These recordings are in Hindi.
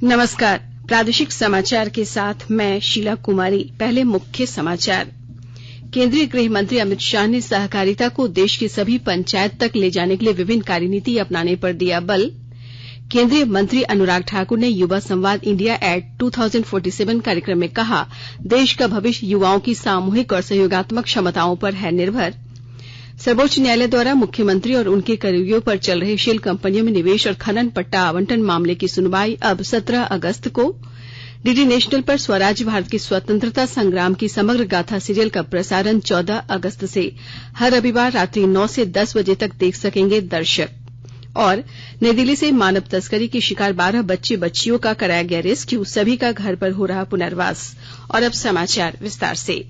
नमस्कार। प्रादेशिक समाचार के साथ मैं शीला कुमारी। पहले मुख्य समाचार। केंद्रीय गृह मंत्री अमित शाह ने सहकारिता को देश की सभी पंचायत तक ले जाने के लिए विभिन्न कार्यनीति अपनाने पर दिया बल। केंद्रीय मंत्री अनुराग ठाकुर ने युवा संवाद इंडिया एट 2047 कार्यक्रम में कहा, देश का भविष्य युवाओं की सामूहिक और सहयोगात्मक क्षमताओं पर है निर्भर। सर्वोच्च न्यायालय द्वारा मुख्यमंत्री और उनके करीबियों पर चल रहे शेल कंपनियों में निवेश और खनन पट्टा आवंटन मामले की सुनवाई अब 17 अगस्त को। डीडी नेशनल पर स्वराज भारत की स्वतंत्रता संग्राम की समग्र गाथा सीरियल का प्रसारण 14 अगस्त से हर रविवार रात्रि 9 से 10 बजे तक देख सकेंगे दर्शक। और नई दिल्ली से मानव तस्करी के शिकार 12 बच्चे बच्चियों का कराया गया रेस्क्यू, सभी का घर पर हो रहा पुनर्वास। और अब समाचार विस्तार से।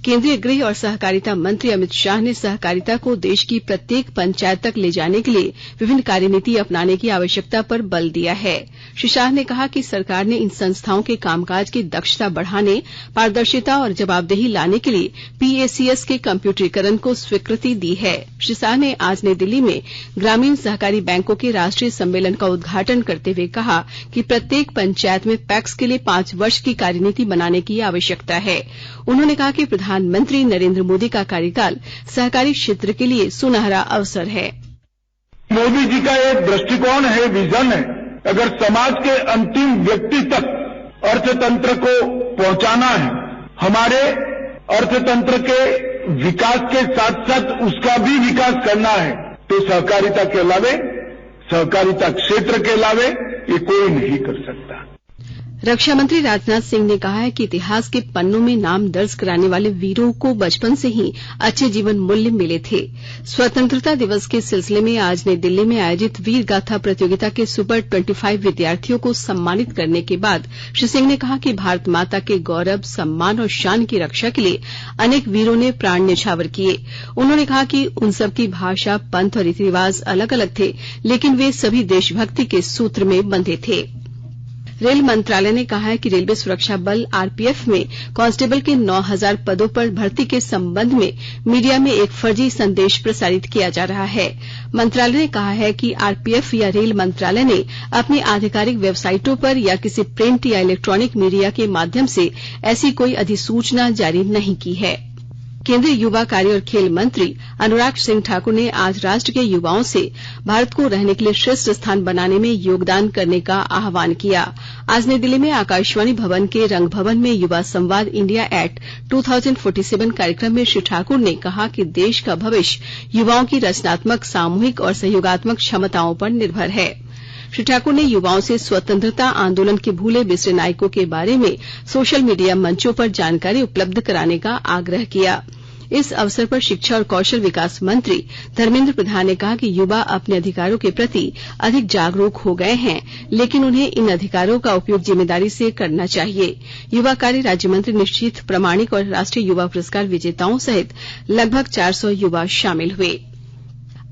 केंद्रीय गृह और सहकारिता मंत्री अमित शाह ने सहकारिता को देश की प्रत्येक पंचायत तक ले जाने के लिए विभिन्न कार्यनीति अपनाने की आवश्यकता पर बल दिया है। श्री शाह ने कहा कि सरकार ने इन संस्थाओं के कामकाज की दक्षता बढ़ाने, पारदर्शिता और जवाबदेही लाने के लिए पीएसीएस के कम्प्यूटरीकरण को स्वीकृति दी है। श्री शाह ने आज नई दिल्ली में ग्रामीण सहकारी बैंकों के राष्ट्रीय सम्मेलन का उद्घाटन करते हुए कहा कि प्रत्येक पंचायत में पैक्स के लिए 5 वर्ष की कार्यनीति बनाने की आवश्यकता है। उन्होंने कहा कि प्रधानमंत्री नरेंद्र मोदी का कार्यकाल सहकारी क्षेत्र के लिए सुनहरा अवसर है। मोदी जी का एक दृष्टिकोण है, विजन है। अगर समाज के अंतिम व्यक्ति तक अर्थतंत्र को पहुंचाना है, हमारे अर्थतंत्र के विकास के साथ साथ उसका भी विकास करना है, तो सहकारिता के अलावे, सहकारिता क्षेत्र के अलावे ये कोई नहीं कर सकता। रक्षा मंत्री राजनाथ सिंह ने कहा है कि इतिहास के पन्नों में नाम दर्ज कराने वाले वीरों को बचपन से ही अच्छे जीवन मूल्य मिले थे। स्वतंत्रता दिवस के सिलसिले में आज नई दिल्ली में आयोजित वीर गाथा प्रतियोगिता के सुपर 25 विद्यार्थियों को सम्मानित करने के बाद श्री सिंह ने कहा कि भारत माता के गौरव, सम्मान और शान की रक्षा के लिए अनेक वीरों ने प्राण न्यौछावर किए। उन्होंने कहा कि उन सबकी भाषा, पंथ और रीति रिवाज अलग अलग थे, लेकिन वे सभी देशभक्ति के सूत्र में बंधे थे। रेल मंत्रालय ने कहा है कि रेलवे सुरक्षा बल आरपीएफ में कांस्टेबल के 9000 पदों पर भर्ती के संबंध में मीडिया में एक फर्जी संदेश प्रसारित किया जा रहा है। मंत्रालय ने कहा है कि आरपीएफ या रेल मंत्रालय ने अपनी आधिकारिक वेबसाइटों पर या किसी प्रिंट या इलेक्ट्रॉनिक मीडिया के माध्यम से ऐसी कोई अधिसूचना जारी नहीं की है। केंद्रीय युवा कार्य और खेल मंत्री अनुराग सिंह ठाकुर ने आज राष्ट्र के युवाओं से भारत को रहने के लिए श्रेष्ठ स्थान बनाने में योगदान करने का आह्वान किया। आज नई दिल्ली में आकाशवाणी भवन के रंग भवन में युवा संवाद इंडिया एट 2047 कार्यक्रम में श्री ठाकुर ने कहा कि देश का भविष्य युवाओं की रचनात्मक, सामूहिक और सहयोगात्मक क्षमताओं पर निर्भर है। श्री ठाकुर ने युवाओं से स्वतंत्रता आंदोलन के भूले बिसरे नायकों के बारे में सोशल मीडिया मंचों पर जानकारी उपलब्ध कराने का आग्रह किया। इस अवसर पर शिक्षा और कौशल विकास मंत्री धर्मेंद्र प्रधान ने कहा कि युवा अपने अधिकारों के प्रति अधिक जागरूक हो गए हैं, लेकिन उन्हें इन अधिकारों का उपयोग जिम्मेदारी से करना चाहिए। युवा कार्य राज्य मंत्री निश्चित प्रामाणिक और राष्ट्रीय युवा पुरस्कार विजेताओं सहित लगभग 400 युवा शामिल हुए।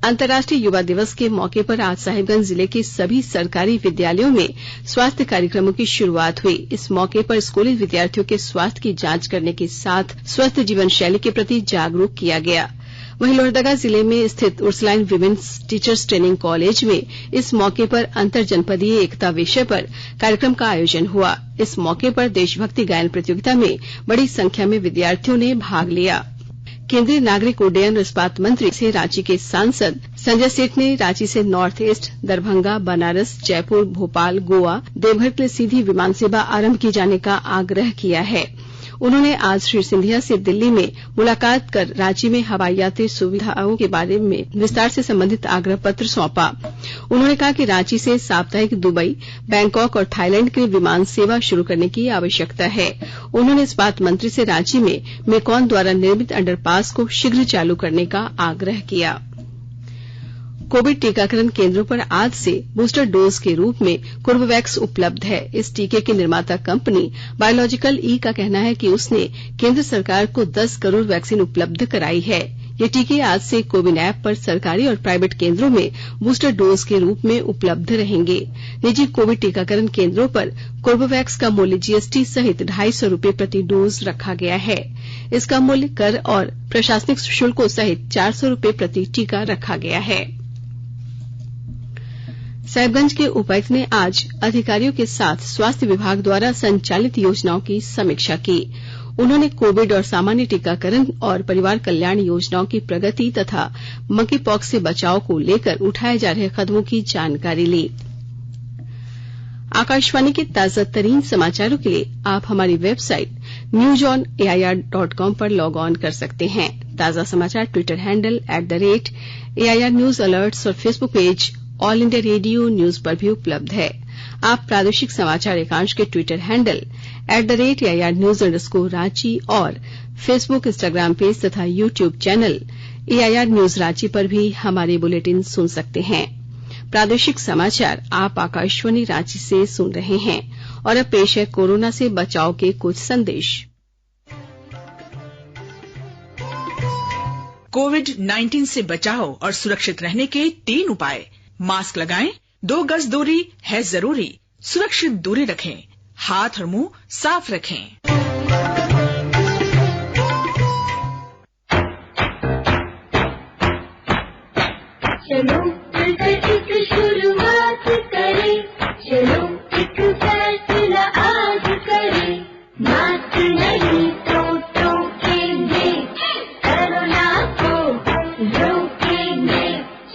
अंतर्राष्ट्रीय युवा दिवस के मौके पर आज साहिबगंज जिले के सभी सरकारी विद्यालयों में स्वास्थ्य कार्यक्रमों की शुरुआत हुई। इस मौके पर स्कूली विद्यार्थियों के स्वास्थ्य की जांच करने के साथ स्वस्थ जीवन शैली के प्रति जागरूक किया गया। वहीं लोहरदगा जिले में स्थित Ursuline women's teachers training college में इस मौके पर अंतर जनपदीय एकता विषय पर कार्यक्रम का आयोजन हुआ। इस मौके पर देशभक्ति गायन प्रतियोगिता में बड़ी संख्या में विद्यार्थियों ने भाग लिया। केंद्रीय नागरिक उड्डयन और इस्पात मंत्री से रांची के सांसद संजय सेठ ने रांची से नॉर्थ ईस्ट, दरभंगा, बनारस, जयपुर, भोपाल, गोवा, देवघर के लिए सीधी विमान सेवा आरंभ किए जाने का आग्रह किया है। उन्होंने आज श्री सिंधिया से दिल्ली में मुलाकात कर रांची में हवाई यात्री सुविधाओं के बारे में विस्तार से संबंधित आग्रह पत्र सौंपा। उन्होंने कहा कि रांची से साप्ताहिक दुबई, बैंकॉक और थाईलैंड के लिए विमान सेवा शुरू करने की आवश्यकता है। उन्होंने इस्पात मंत्री से रांची में मेकॉन द्वारा निर्मित अंडरपास को शीघ्र चालू करने का आग्रह किया। कोविड टीकाकरण केंद्रों पर आज से बूस्टर डोज के रूप में कोर्बेवैक्स उपलब्ध है। इस टीके की निर्माता कंपनी बायोलॉजिकल ई का कहना है कि उसने केंद्र सरकार को 10 करोड़ वैक्सीन उपलब्ध कराई है। ये टीके आज से कोविन ऐप पर सरकारी और प्राइवेट केंद्रों में बूस्टर डोज के रूप में उपलब्ध रहेंगे। निजी कोविड टीकाकरण केंद्रों पर कोर्बेवैक्स का मूल्य जीएसटी सहित 250 रुपये प्रति डोज रखा गया है। इसका मूल्य कर और प्रशासनिक शुल्कों सहित 400 रुपये प्रति टीका रखा गया है। साहिबगंज के उपायुक्त ने आज अधिकारियों के साथ स्वास्थ्य विभाग द्वारा संचालित योजनाओं की समीक्षा की। उन्होंने कोविड और सामान्य टीकाकरण और परिवार कल्याण योजनाओं की प्रगति तथा मंकी पॉक्स से बचाव को लेकर उठाए जा रहे कदमों की जानकारी ली। आकाशवाणी के ताजा तरीन समाचारों के लिए आप हमारी वेबसाइट newsonair.com पर लॉग ऑन कर सकते हैं। ताजा समाचार Twitter handle @AIR news alerts और Facebook page All India Radio news पर भी उपलब्ध है। आप प्रादेशिक समाचार एकांश के Twitter handle @AIR news _Ranchi और फेसबुक, इंस्टाग्राम पेज तथा YouTube channel AIR news Ranchi पर भी हमारे बुलेटिन सुन सकते हैं। प्रादेशिक समाचार आप आकाशवाणी रांची से सुन रहे हैं और अब पेश है कोरोना से बचाव के कुछ संदेश। कोविड-19 से बचाव और सुरक्षित रहने के 3 उपाय। मास्क लगाएं, 2 गज दूरी है जरूरी, सुरक्षित दूरी रखें, हाथ और मुंह साफ रखें। चलो मिलकर एक शुरुआत करें, चलो एक फैसला आज करें, मास्क नहीं तो टोकेंगे, कोरोना को रोकेंगे,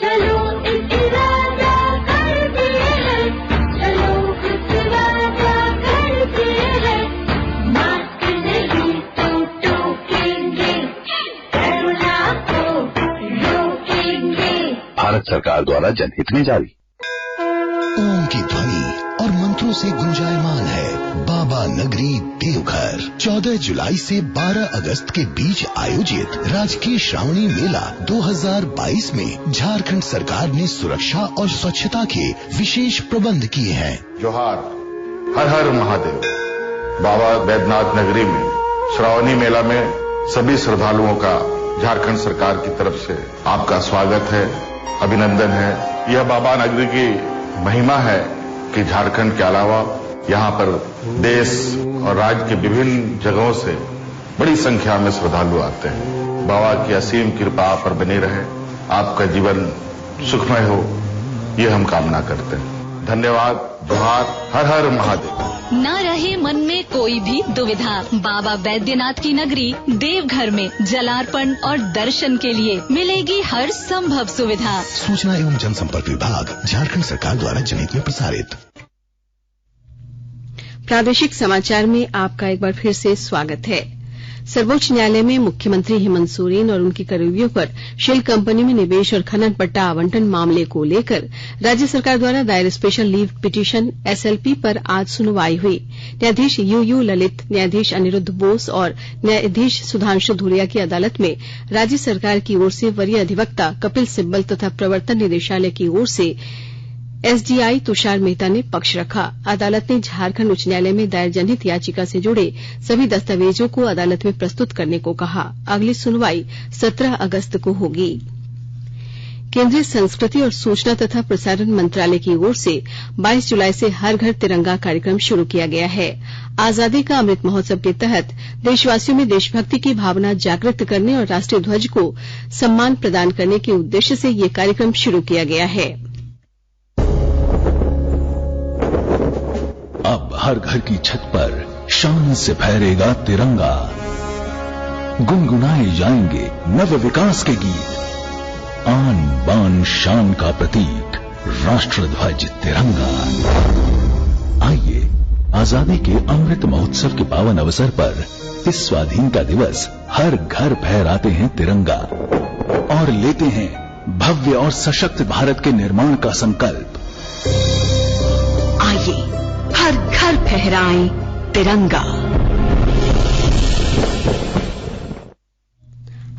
चलो एक वादा करते हैं, चलो एक वादा करते हैं, मास्क नहीं तो टोकेंगे, कोरोना को रोकेंगे। भारत सरकार द्वारा जनहित में जारी। ओम की ध्वनि और मंत्रों से गुंजायमान है बाबा नगरी देवघर। 14 जुलाई से 12 अगस्त के बीच आयोजित राजकीय श्रावणी मेला 2022 में झारखंड सरकार ने सुरक्षा और स्वच्छता के विशेष प्रबंध किए हैं। जोहार, हर हर महादेव। बाबा बैद्यनाथ नगरी में श्रावणी मेला में सभी श्रद्धालुओं का झारखंड सरकार की तरफ से आपका स्वागत है, अभिनंदन है। यह बाबा नगरी की महिमा है कि झारखंड के अलावा यहाँ पर देश और राज्य के विभिन्न जगहों से बड़ी संख्या में श्रद्धालु आते हैं। बाबा की असीम कृपा आप पर बनी रहे, आपका जीवन सुखमय हो, ये हम कामना करते हैं। धन्यवाद। जोहार, हर हर महादेव। न रहे मन में कोई भी दुविधा, बाबा बैद्यनाथ की नगरी देवघर में जलार्पण और दर्शन के लिए मिलेगी हर संभव सुविधा। सूचना एवं जनसंपर्क विभाग, झारखंड सरकार द्वारा जनहित में प्रसारित। प्रादेशिक समाचार में आपका एक बार फिर से स्वागत है। सर्वोच्च न्यायालय में मुख्यमंत्री हेमंत सोरेन और उनके करीबियों पर शेल कंपनी में निवेश और खनन पट्टा आवंटन मामले को लेकर राज्य सरकार द्वारा दायर स्पेशल लीव पिटीशन SLP पर आज सुनवाई हुई। न्यायाधीश UU ललित, न्यायाधीश अनिरुद्ध बोस और न्यायाधीश सुधांशु धूलिया की अदालत में राज्य सरकार की ओर से वरीय अधिवक्ता कपिल सिब्बल तथा प्रवर्तन निदेशालय की ओर से SDI तुषार मेहता ने पक्ष रखा। अदालत ने झारखंड उच्च न्यायालय में दायर जनहित याचिका से जुड़े सभी दस्तावेजों को अदालत में प्रस्तुत करने को कहा। अगली सुनवाई 17 अगस्त को होगी। केंद्रीय संस्कृति और सूचना तथा प्रसारण मंत्रालय की ओर से 22 जुलाई से हर घर तिरंगा कार्यक्रम शुरू किया गया है। आजादी का अमृत महोत्सव के तहत देशवासियों में देशभक्ति की भावना जागृत करने और राष्ट्रीय ध्वज को सम्मान प्रदान करने के उद्देश्य से ये कार्यक्रम शुरू किया गया है। अब हर घर की छत पर शान से फहरेगा तिरंगा, गुनगुनाए जाएंगे नव विकास के गीत। आन बान शान का प्रतीक राष्ट्र ध्वज तिरंगा। आइए आजादी के अमृत महोत्सव के पावन अवसर पर इस स्वाधीनता दिवस हर घर फहराते हैं तिरंगा और लेते हैं भव्य और सशक्त भारत के निर्माण का संकल्प। आइए हर घर फहराएं तिरंगा।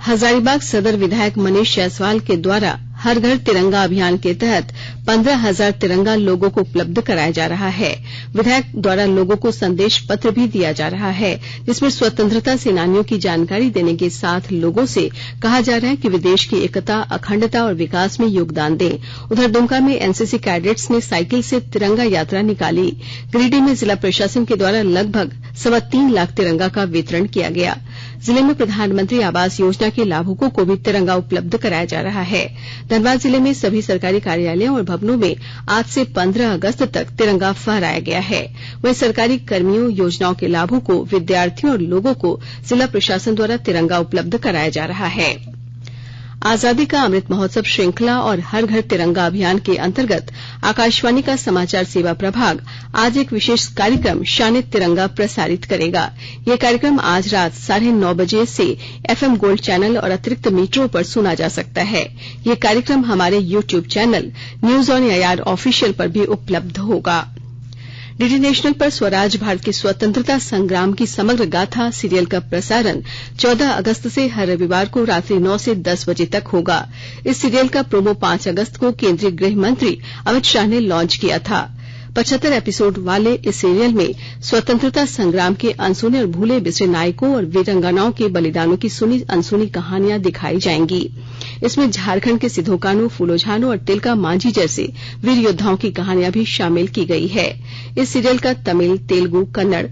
हजारीबाग सदर विधायक मनीष जायसवाल के द्वारा हर घर तिरंगा अभियान के तहत 15,000 तिरंगा लोगों को उपलब्ध कराया जा रहा है। विधायक द्वारा लोगों को संदेश पत्र भी दिया जा रहा है, जिसमें स्वतंत्रता सेनानियों की जानकारी देने के साथ लोगों से कहा जा रहा है कि वे देश की एकता, अखंडता और विकास में योगदान दें। उधर दुमका में एनसीसी कैडेट्स ने साइकिल से तिरंगा यात्रा निकाली। गिरिडीह में जिला प्रशासन के द्वारा लगभग 3.25 लाख तिरंगा का वितरण किया गया। जिले में प्रधानमंत्री आवास योजना के लाभुकों को भी तिरंगा उपलब्ध कराया जा रहा है। धनबाद जिले में सभी सरकारी कार्यालयों और भवनों में आज से 15 अगस्त तक तिरंगा फहराया गया है। वहीं सरकारी कर्मियों, योजनाओं के लाभुकों, विद्यार्थियों और लोगों को जिला प्रशासन द्वारा तिरंगा उपलब्ध कराया जा रहा है। आजादी का अमृत महोत्सव श्रृंखला और हर घर तिरंगा अभियान के अंतर्गत आकाशवाणी का समाचार सेवा प्रभाग आज एक विशेष कार्यक्रम शान तिरंगा प्रसारित करेगा। यह कार्यक्रम आज रात 9:30 बजे से FM गोल्ड चैनल और अतिरिक्त मीटरों पर सुना जा सकता है। यह कार्यक्रम हमारे YouTube channel news on AIR official पर भी उपलब्ध होगा। डीडी नेशनल पर स्वराज भारत की स्वतंत्रता संग्राम की समग्र गाथा सीरियल का प्रसारण 14 अगस्त से हर रविवार को रात्रि 9 से 10 बजे तक होगा। इस सीरियल का प्रोमो 5 अगस्त को केंद्रीय गृह मंत्री अमित शाह ने लॉन्च किया था। 75 एपिसोड वाले इस सीरियल में स्वतंत्रता संग्राम के अनसुने और भूले बिसरे नायकों और वीरांगनाओं के बलिदानों की सुनी अनसुनी कहानियां दिखाई जाएंगी। इसमें झारखंड के सिधो कान्हू, फूलो झानो और तिलका मांझी जैसे वीर योद्धाओं की कहानियां भी शामिल की गई है। इस सीरियल का तमिल, तेलुगु, कन्नड़,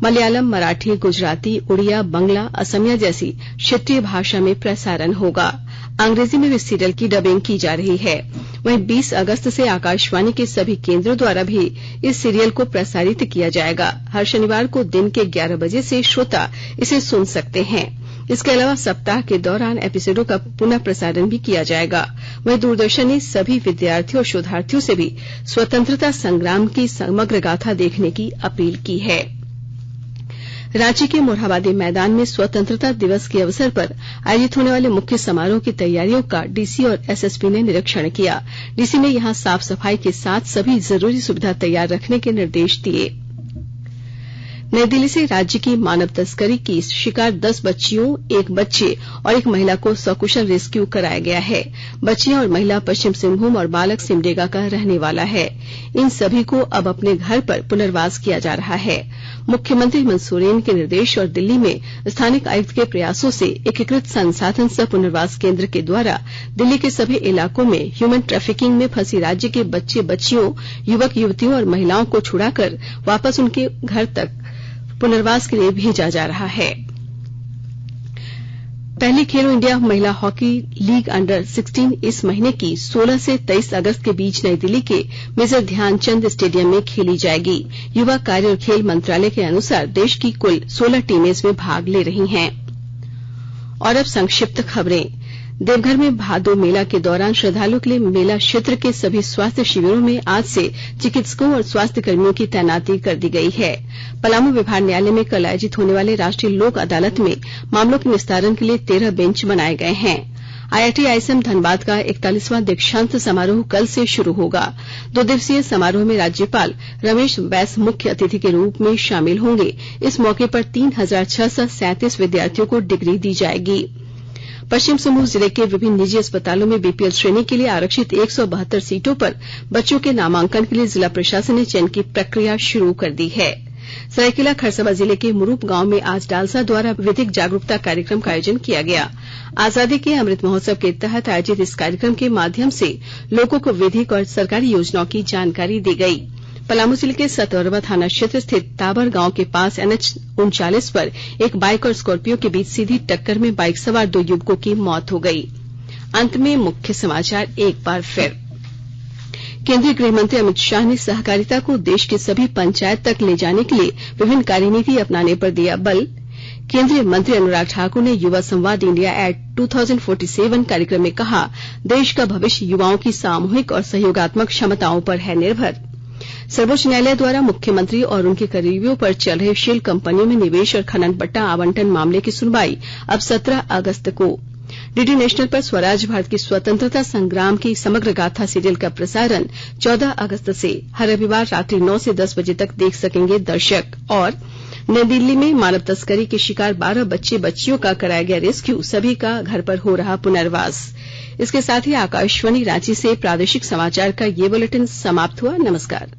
मलयालम, मराठी, गुजराती, उड़िया, बंगला, असमिया जैसी क्षेत्रीय भाषा में प्रसारण होगा। अंग्रेजी में भी इस सीरियल की डबिंग की जा रही है। वहीं 20 अगस्त से आकाशवाणी के सभी केंद्रों द्वारा भी इस सीरियल को प्रसारित किया जाएगा। हर शनिवार को दिन के 11 बजे से श्रोता इसे सुन सकते हैं। इसके अलावा सप्ताह के दौरान एपिसोडों का पुनः प्रसारण भी किया जाएगा। वहीं दूरदर्शन ने सभी विद्यार्थियों और शोधार्थियों से भी स्वतंत्रता संग्राम की समग्र गाथा देखने की अपील की है। रांची के मोरहाबादी मैदान में स्वतंत्रता दिवस के अवसर पर आयोजित होने वाले मुख्य समारोह की तैयारियों का डीसी और एसएसपी ने निरीक्षण किया। डीसी ने यहां साफ सफाई के साथ सभी जरूरी सुविधा तैयार रखने के निर्देश दिए। नई दिल्ली से राज्य की मानव तस्करी की शिकार 10 बच्चियों, 1 बच्चे और 1 महिला को सकुशल रेस्क्यू कराया गया है। बच्चियां और महिला पश्चिम सिंहभूम और बालक सिमडेगा का रहने वाला है। इन सभी को अब अपने घर पर पुनर्वास किया जा रहा है। मुख्यमंत्री हेमंत सोरेन के निर्देश और दिल्ली में स्थानिक आयुक्त के प्रयासों से एकीकृत संसाधन सह पुनर्वास केंद्र के द्वारा दिल्ली के सभी इलाकों में ह्यूमन ट्रैफिकिंग में फंसी राज्य के बच्चे बच्चियों, युवक युवतियों और महिलाओं को छुड़ाकर वापस उनके घर तक पुनर्वास के लिए भेजा जा रहा है। पहली खेलो इंडिया महिला हॉकी लीग अंडर 16 इस महीने की 16 से 23 अगस्त के बीच नई दिल्ली के मेजर ध्यानचंद स्टेडियम में खेली जाएगी। युवा कार्य और खेल मंत्रालय के अनुसार देश की कुल 16 टीमें इसमें भाग ले रही हैं। और अब संक्षिप्त खबरें। देवघर में भादो मेला के दौरान श्रद्धालुओं के लिए मेला क्षेत्र के सभी स्वास्थ्य शिविरों में आज से चिकित्सकों और स्वास्थ्य कर्मियों की तैनाती कर दी गई है। पलामू विभाग न्यायालय में कल आयोजित होने वाले राष्ट्रीय लोक अदालत में मामलों के निस्तारण के लिए 13 बेंच बनाए गए हैं। आईआईटी आईएसएम धनबाद का 41वां दीक्षांत समारोह कल से शुरू होगा। 2 दिवसीय समारोह में राज्यपाल रमेश बैस मुख्य अतिथि के रूप में शामिल होंगे। इस मौके पर 3637 विद्यार्थियों को डिग्री दी जाएगी। पश्चिम सिंहभूम जिले के विभिन्न निजी अस्पतालों में बीपीएल श्रेणी के लिए आरक्षित 172 सीटों पर बच्चों के नामांकन के लिए जिला प्रशासन ने चयन की प्रक्रिया शुरू कर दी है। सरायकेला खरसावां जिले के मुरूप गांव में आज डालसा द्वारा विधिक जागरूकता कार्यक्रम का आयोजन किया गया। आजादी के अमृत महोत्सव के तहत आयोजित इस कार्यक्रम के माध्यम से लोगों को विधिक और सरकारी योजनाओं की जानकारी दी गई। पलामू जिले के सतौरवा थाना क्षेत्र स्थित ताबर गांव के पास NH 39 पर एक बाइक और स्कॉर्पियो के बीच सीधी टक्कर में बाइक सवार 2 युवकों की मौत हो गई। अंत में मुख्य समाचार एक बार फिर। केंद्रीय गृह मंत्री अमित शाह ने सहकारिता को देश के सभी पंचायत तक ले जाने के लिए विभिन्न कार्यनीति अपनाने पर दिया बल। केंद्रीय मंत्री अनुराग ठाकुर ने युवा संवाद इंडिया एट 2047 कार्यक्रम में कहा, देश का भविष्य युवाओं की सामूहिक और सहयोगात्मक क्षमताओं पर है निर्भर। सर्वोच्च न्यायालय द्वारा मुख्यमंत्री और उनके करीबियों पर चल रहे शेल कंपनियों में निवेश और खनन पट्टा आवंटन मामले की सुनवाई अब 17 अगस्त को। डीडी नेशनल पर स्वराज भारत की स्वतंत्रता संग्राम की समग्र गाथा सीरियल का प्रसारण 14 अगस्त से हर रविवार रात्रि 9 से 10 बजे तक देख सकेंगे दर्शक। और नई दिल्ली में मानव तस्करी के शिकार 12 बच्चे बच्चियों का कराया गया रेस्क्यू, सभी का घर पर हो रहा पुनर्वास। इसके साथ ही आकाशवाणी रांची से प्रादेशिक समाचार का ये बुलेटिन समाप्त हुआ। नमस्कार।